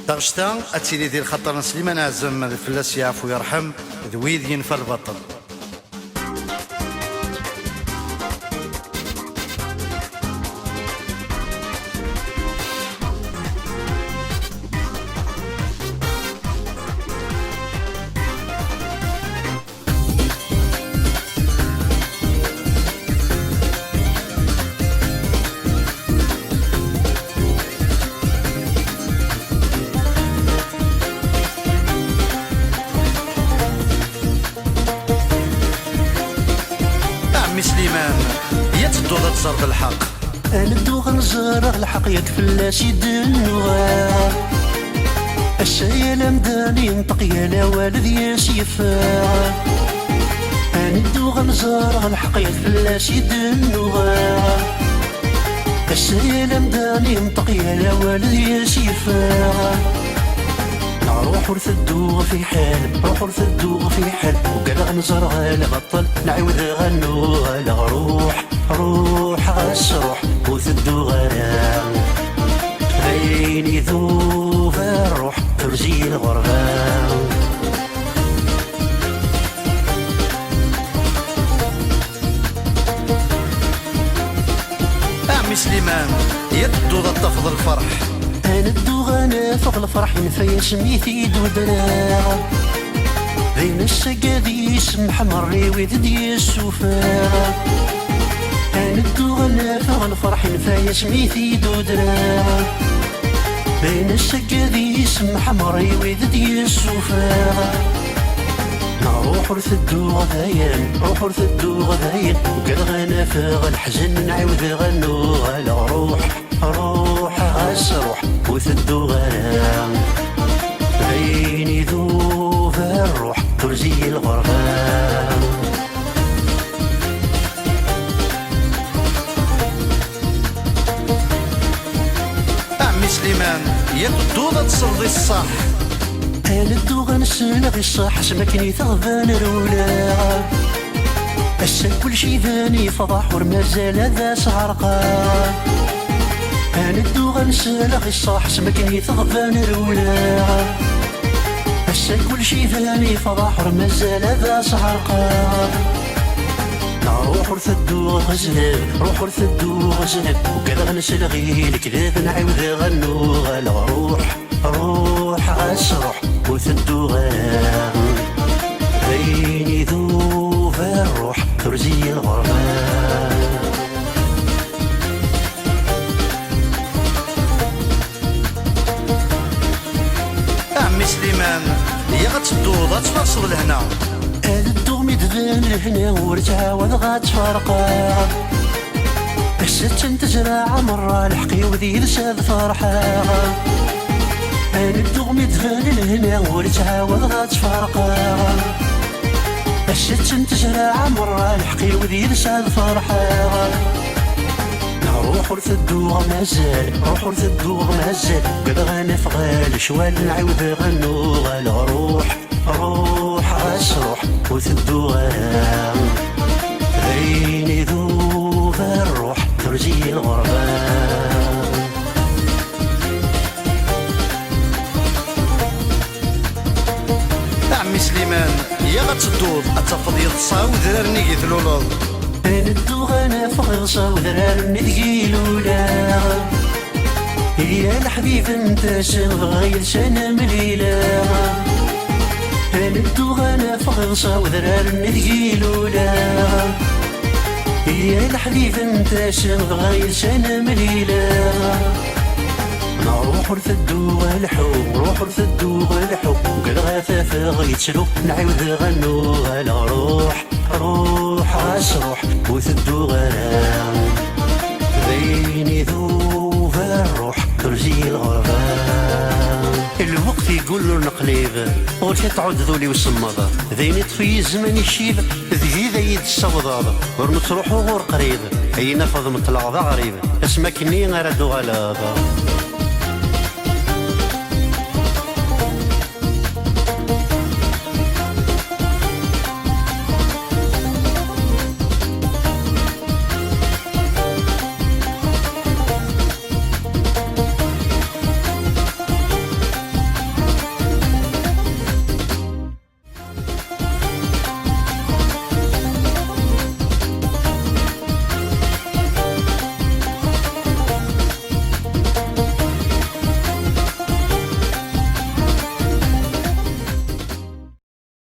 تغشتا اتيني ديال خاطر سليمان عزم فلاس يعفو يرحم ذويذ ينفى البطل. سليمان يا تدوض تصرف الحق انا دوغ نزرغ الحق ياك فلاش يدنوغا الشاي لمداني ينطق يا لا والد يا شيفا انا دوغ نزرغ الحق ياك فلاش يدنوغا الشاي لمداني ينطق يا لا والد يا شيفا روح ورث الدوغ في حال روح ورث الدوغ في حال وقال غنزرغ لا بطل نعاود غنوغ لا روح روح غاش روح ورث الدوغ عيني ذوب الروح ترجي الغربان عمي سليمان يا تدوض تفض الفرح انا الدوغ انا فوق الفرح نفيا شميتي دودراغ بين الشقاديش محمري ويد ديال الشوفاغ انا الدوغ انا فوق الفرح نفيا شميتي دودراغ بين الشقاديش محمري ويد ديال الشوفاغ نروح ورث الدوغ ذاين روح ورث الدوغ ذاين وقال غانا فاغ الحزن نعاود غنوغ لا روح روح غاش روح وثدو غرام عيني ذوب الروح ترجي الغربان عمي سليمان يا تدوض تصرضي الصح انا الدوغ نسلغ الصح سمكني ثغبان رولا الشك كل شي ثاني فضح ورمازال ذا سعرقا انا الدوغ نسلغ الصح سمكني ثغبان رولا الشك كل شي ثاني فضح ورمازال ذا سعرقا روح ورث الدوغ غزلب روح ورث الدوغ غزلب وكذا غنسلغي الكذاب نعاود غنوغ لا روح روح غاش روح وثدو غرام عيني ذوب الروح ترجي الغربان عمي سليمان يا غتدوض تفرصد لهنا هاد الدوغ ميدبان لهنا ورتعاود غتفرقا الشت تجرى عمرها الحقي وذي لشاد فرحا انا الدوغ ميدبان لهنا ورتعاود غتفرقا الشت تجرى عمرها الحقي وذي لشاد فرحا روح ورث الدوغ مازال روح ورث الدوغ مازال قد غنفغال شوال نعاود غنوغ لا روح روح غاش روح وثدو غرام عيني ذوب الروح ترجي الغربان عمي سليمان يا غتدوض اتفض يتصا وذرارني كيثلولوض انا الدوغ انا فغصا وذرارني ثقيلولا يا الحبيب انت شنو غير شنا مليلا انا الدوغ انا فغصا وذرارني ثقيلولا يا الحبيب انت شنو غير شنا مليلا نروح ورث الدوغ الحوم روح ورث الدوغ الحوم وقال غثاف غيتشلو نعاود غنوغ لا روح روح غاش روح وثدو غرام بيني ذوب الروح ترجي الغربان الوقت يقول له نقليب ورث تعود ذولي وصمضة ذيني طفي الزمان الشيب ذي ذا يد الصوضاض ورمت روحو غور قريب اي نفض مطلع ذا غريب اسمك ني غير دو غلابة